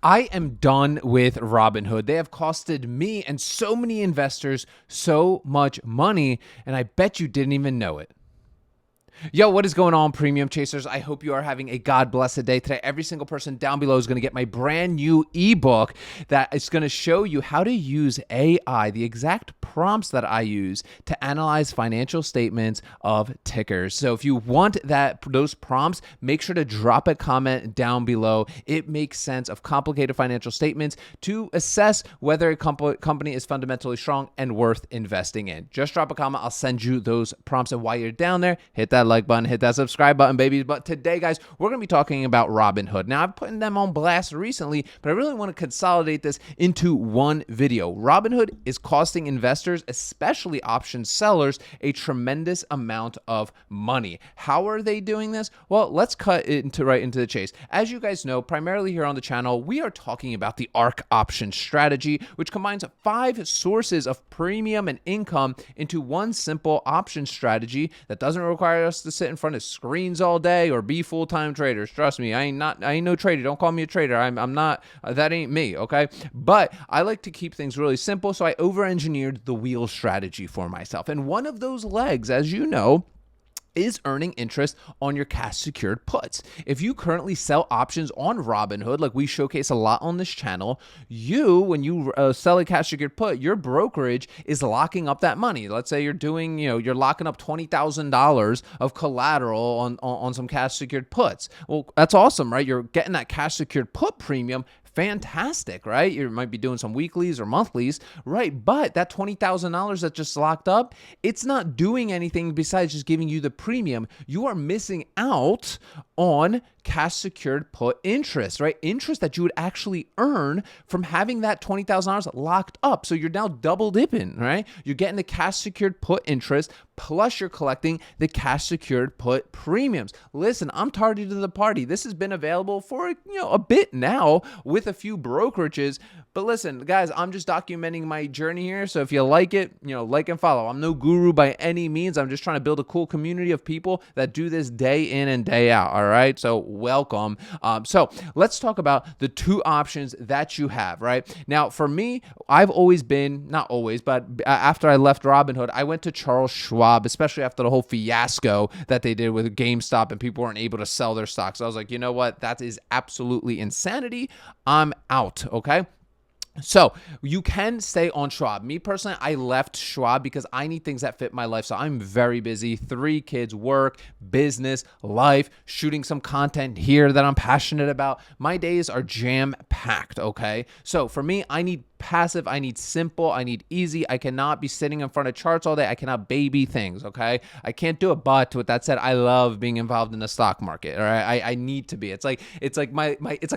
I am done with Robinhood. They have costed me and so many investors so much money, and I bet you didn't even know it. Yo, what is going on, Premium Chasers? I hope you are having a God-blessed day today. Every single person down below is going to get my brand new ebook that is going to show you how to use AI, the exact prompts that I use to analyze financial statements of tickers. So if you want those prompts, make sure to drop a comment down below. It makes sense of complicated financial statements to assess whether a company is fundamentally strong and worth investing in. Just drop a comment. I'll send you those prompts. And while you're down there, hit that like button, hit that subscribe button, babies. But today, guys, we're going to be talking about Robinhood. Now, I've put them on blast recently, but I really want to consolidate this into one video. Robinhood is costing investors, especially option sellers, a tremendous amount of money. How are they doing this? Well, let's cut right into the chase. As you guys know, primarily here on the channel, we are talking about the ARC option strategy, which combines 5 sources of premium and income into one simple option strategy that doesn't require us to sit in front of screens all day or be full-time traders. Trust me, I ain't no trader. Don't call me a trader. I'm not. That ain't me. Okay, but I like to keep things really simple, so I over-engineered the wheel strategy for myself. And one of those legs, as you know, is earning interest on your cash secured puts. If you currently sell options on Robinhood, like we showcase a lot on this channel, when you sell a cash secured put, your brokerage is locking up that money. Let's say you're doing, you're locking up $20,000 of collateral on some cash secured puts. Well, that's awesome, right? You're getting that cash secured put premium. Fantastic, right? You might be doing some weeklies or monthlies, right? But that $20,000 that just locked up, it's not doing anything besides just giving you the premium. You are missing out on cash secured put interest, right? Interest that you would actually earn from having that $20,000 locked up. So you're now double dipping, right? You're getting the cash secured put interest, plus you're collecting the cash secured put premiums. Listen, I'm tardy to the party. This has been available for a bit now with a few brokerages. But listen, guys, I'm just documenting my journey here. So if you like it, like and follow. I'm no guru by any means. I'm just trying to build a cool community of people that do this day in and day out. All right. So welcome. So let's talk about the 2 options that you have, right? Now, for me, I've always been, not always, but after I left Robinhood, I went to Charles Schwab, especially after the whole fiasco that they did with GameStop and people weren't able to sell their stocks. So I was like, you know what? That is absolutely insanity. I'm out. Okay. So you can stay on Schwab. Me personally, I left Schwab because I need things that fit my life. So I'm very busy, 3 kids, work, business, life, shooting some content here that I'm passionate about. My days are jam-packed, okay? So for me, I need passive, I need simple, I need easy. I cannot be sitting in front of charts all day. I cannot baby things, okay? I can't do it. But with that said, I love being involved in the stock market, all right? I need to be. It's like it's like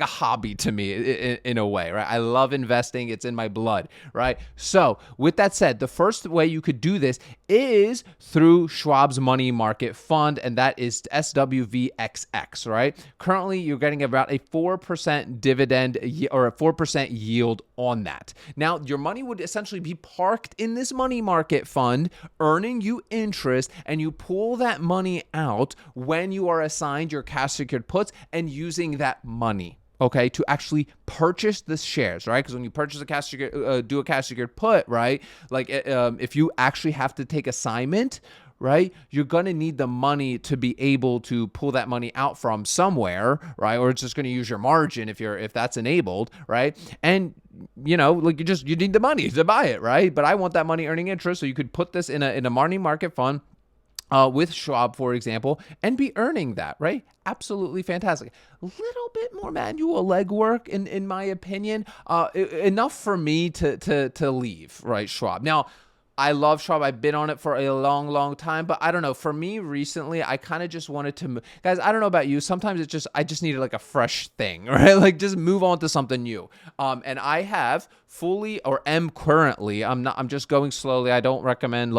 a hobby to me in a way, right? I love investing. It's in my blood, right? So with that said, the first way you could do this is through Schwab's money market fund, and that is SWVXX, right? Currently, you're getting about a 4% dividend or a 4% yield on that. Now, your money would essentially be parked in this money market fund, earning you interest, and you pull that money out when you are assigned your cash secured puts and using that money, okay, to actually purchase the shares, right? Because when you purchase a cash secured, do a cash secured put, right? Like if you actually have to take assignment, right, you're going to need the money to be able to pull that money out from somewhere, right? Or it's just going to use your margin if that's enabled, right? And you need the money to buy it, right? But I want that money earning interest, so you could put this in a money market fund with Schwab, for example, and be earning that, right? Absolutely fantastic. A little bit more manual legwork, in my opinion, enough for me to leave, right, Schwab. Now, I love Schwab. I've been on it for a long, long time, but I don't know. For me recently, I kind of just wanted to, guys, I don't know about you. Sometimes I just needed like a fresh thing, right? Like just move on to something new. And I have fully or am currently, I'm just going slowly. I don't recommend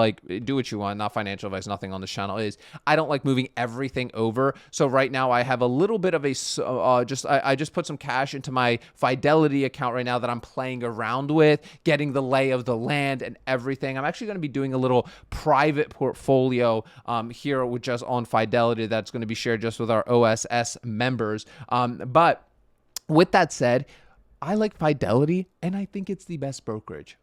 do what you want, not financial advice, nothing on this channel is. I don't like moving everything over. So right now I have a little bit of I just put some cash into my Fidelity account right now that I'm playing around with, getting the lay of the land and everything. I'm actually going to be doing a little private portfolio here with just on Fidelity that's going to be shared just with our OSS members. But with that said, I like Fidelity, and I think it's the best brokerage.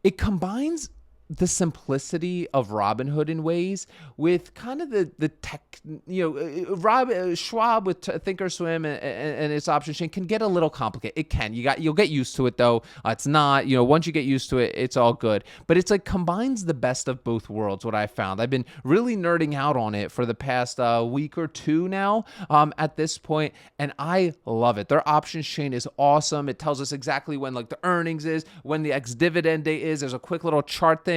It combines the simplicity of Robinhood in ways with kind of the tech, Schwab with Thinkorswim and its option chain can get a little complicated. It can. You'll get used to it though. It's not, once you get used to it, it's all good. But it's like combines the best of both worlds. What I found, I've been really nerding out on it for the past week or two now. At this point, and I love it. Their options chain is awesome. It tells us exactly when like the earnings is, when the ex dividend date is. There's a quick little chart thing.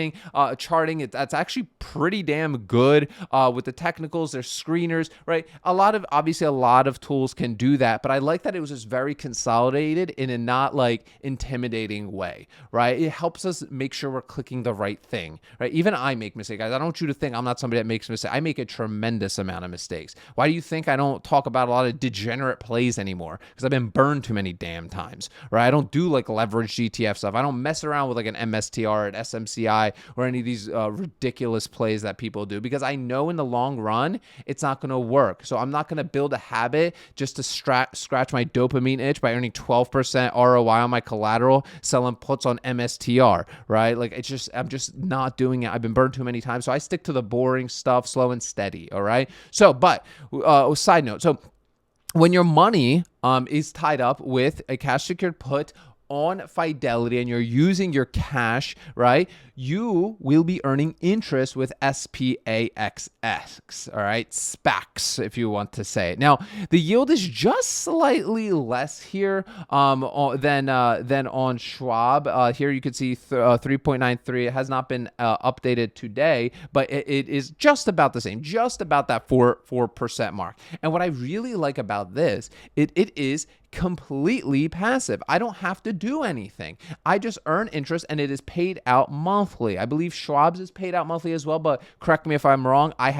Charting that's actually pretty damn good with the technicals. There's screeners, right? Obviously a lot of tools can do that, but I like that it was just very consolidated in a not like intimidating way, right? It helps us make sure we're clicking the right thing, right? Even I make mistakes, guys. I don't want you to think I'm not somebody that makes mistakes. I make a tremendous amount of mistakes. Why do you think I don't talk about a lot of degenerate plays anymore? Because I've been burned too many damn times, right? I don't do like leveraged ETF stuff. I don't mess around with like an MSTR at SMCI or any of these ridiculous plays that people do, because I know in the long run, it's not going to work. So I'm not going to build a habit just to scratch my dopamine itch by earning 12% ROI on my collateral, selling puts on MSTR, right? Like I'm just not doing it. I've been burned too many times. So I stick to the boring stuff, slow and steady. All right. So, but side note. So when your money is tied up with a cash secured put on Fidelity and you're using your cash, right, you will be earning interest with SPAXX, all right, SPAX, if you want to say it. Now, the yield is just slightly less here than on Schwab. Here you can see 3.93. It has not been updated today, but it is just about the same, just about that 4% mark. And what I really like about this, it is completely passive. I don't have to do anything. I just earn interest and it is paid out monthly. I believe Schwab's is paid out monthly as well, but correct me if I'm wrong. I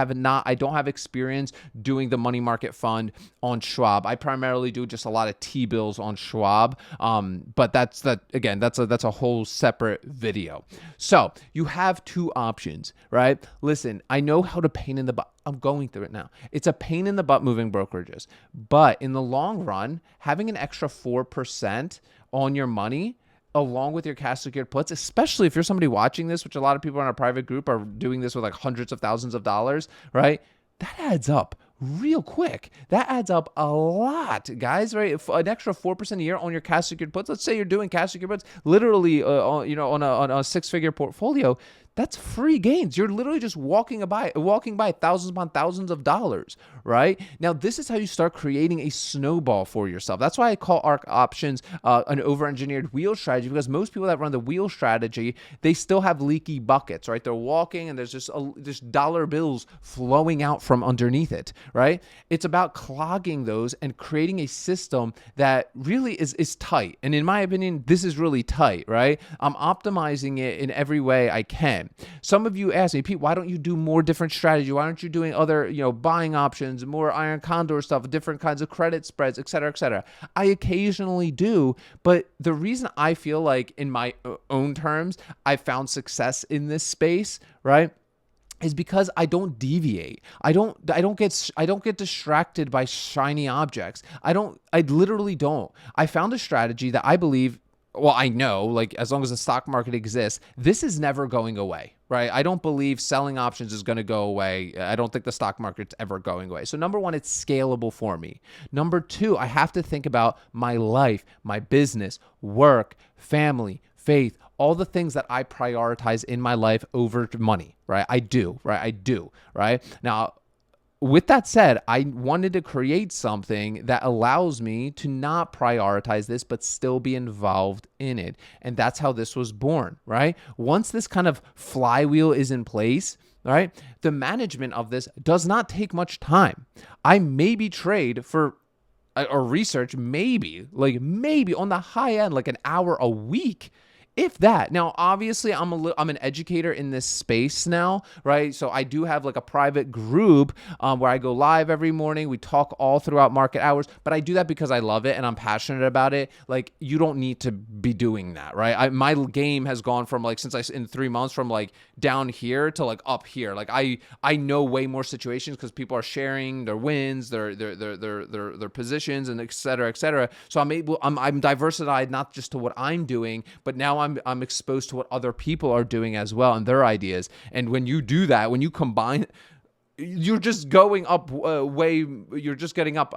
don't have experience doing the money market fund on Schwab. I primarily do just a lot of T-bills on Schwab. But that's a whole separate video. So you have two options, right? Listen, I know how to pain in the butt. I'm going through it now. It's a pain in the butt moving brokerages, but in the long run, having an extra 4% on your money along with your cash secured puts, especially if you're somebody watching this, which a lot of people in our private group are doing this with like hundreds of thousands of dollars, right? That adds up real quick. That adds up a lot, guys, right? If an extra 4% a year on your cash secured puts, let's say you're doing cash secured puts literally on a 6-figure portfolio, that's free gains. You're literally just walking by thousands upon thousands of dollars, right? Now, this is how you start creating a snowball for yourself. That's why I call ARC options an over-engineered wheel strategy, because most people that run the wheel strategy, they still have leaky buckets, right? They're walking and there's just dollar bills flowing out from underneath it, right? It's about clogging those and creating a system that really is tight. And in my opinion, this is really tight, right? I'm optimizing it in every way I can. Some of you ask me, Pete, why don't you do more different strategy? Why aren't you doing other, buying options, more iron condor stuff, different kinds of credit spreads, et cetera, et cetera? I occasionally do, but the reason I feel like in my own terms, I found success in this space, right, is because I don't deviate. I don't get distracted by shiny objects. I literally don't. I found a strategy that I believe, well, I know, like, as long as the stock market exists, this is never going away, right? I don't believe selling options is going to go away. I don't think the stock market's ever going away. So number one, it's scalable for me. Number two, I have to think about my life, my business, work, family, faith, all the things that I prioritize in my life over money, right? I do, right? Now, with that said, I wanted to create something that allows me to not prioritize this, but still be involved in it. And that's how this was born, right? Once this kind of flywheel is in place, right, the management of this does not take much time. I maybe trade for or research maybe on the high end, like an hour a week If that. Now, obviously, I'm an educator in this space now, right? So I do have like a private group where I go live every morning. We talk all throughout market hours, but I do that because I love it and I'm passionate about it. Like, you don't need to be doing that, right? My game has gone from like, in 3 months, from like down here to like up here. Like I know way more situations because people are sharing their wins, their positions, and et cetera, et cetera. So I'm diversified, not just to what I'm doing, but now I'm exposed to what other people are doing as well and their ideas. And when you do that, when you combine, you're just going up you're just getting up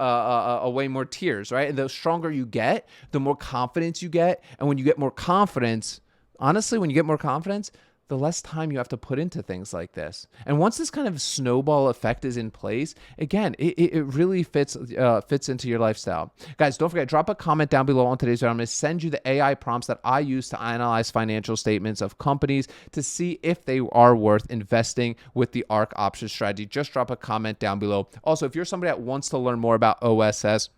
way more tiers, right? And the stronger you get, the more confidence you get. And when you get more confidence, honestly, when you get more confidence, the less time you have to put into things like this. And once this kind of snowball effect is in place, again, it really fits into your lifestyle. Guys, don't forget, drop a comment down below on today's video. I'm going to send you the AI prompts that I use to analyze financial statements of companies to see if they are worth investing with the ARK option strategy. Just drop a comment down below. Also, if you're somebody that wants to learn more about OSS,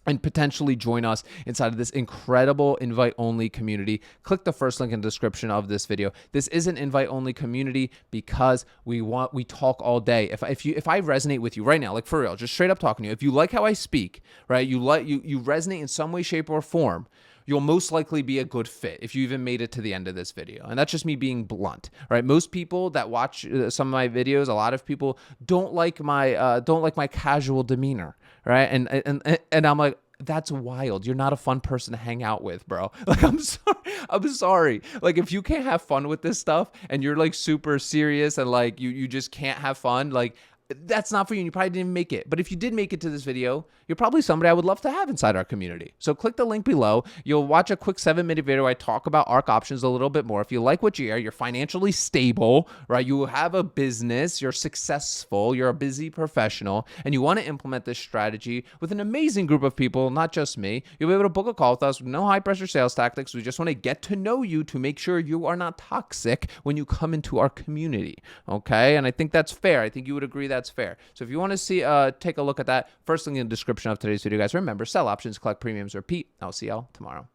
and potentially join us inside of this incredible invite-only community, click the first link in the description of this video. This is an invite-only community because we talk all day. If I resonate with you right now, like for real, just straight up talking to you, if you like how I speak, right, you resonate in some way, shape, or form, you'll most likely be a good fit if you even made it to the end of this video. And that's just me being blunt, right? Most people that watch some of my videos, a lot of people don't like my casual demeanor, right? And I'm like, that's wild. You're not a fun person to hang out with, bro. Like, I'm sorry. Like, if you can't have fun with this stuff and you're like super serious and like you just can't have fun, like, that's not for you and you probably didn't even make it. But if you did make it to this video, you're probably somebody I would love to have inside our community. So click the link below. You'll watch a quick 7-minute video where I talk about ARK options a little bit more. If you like what you hear, you're financially stable, right? You have a business, you're successful, you're a busy professional, and you want to implement this strategy with an amazing group of people, not just me, you'll be able to book a call with us with no high pressure sales tactics. We just want to get to know you to make sure you are not toxic when you come into our community. Okay. And I think that's fair. I think you would agree that's fair. So if you want to take a look at that, first link in the description of today's video, guys. Remember, sell options, collect premiums, repeat. I'll see y'all tomorrow.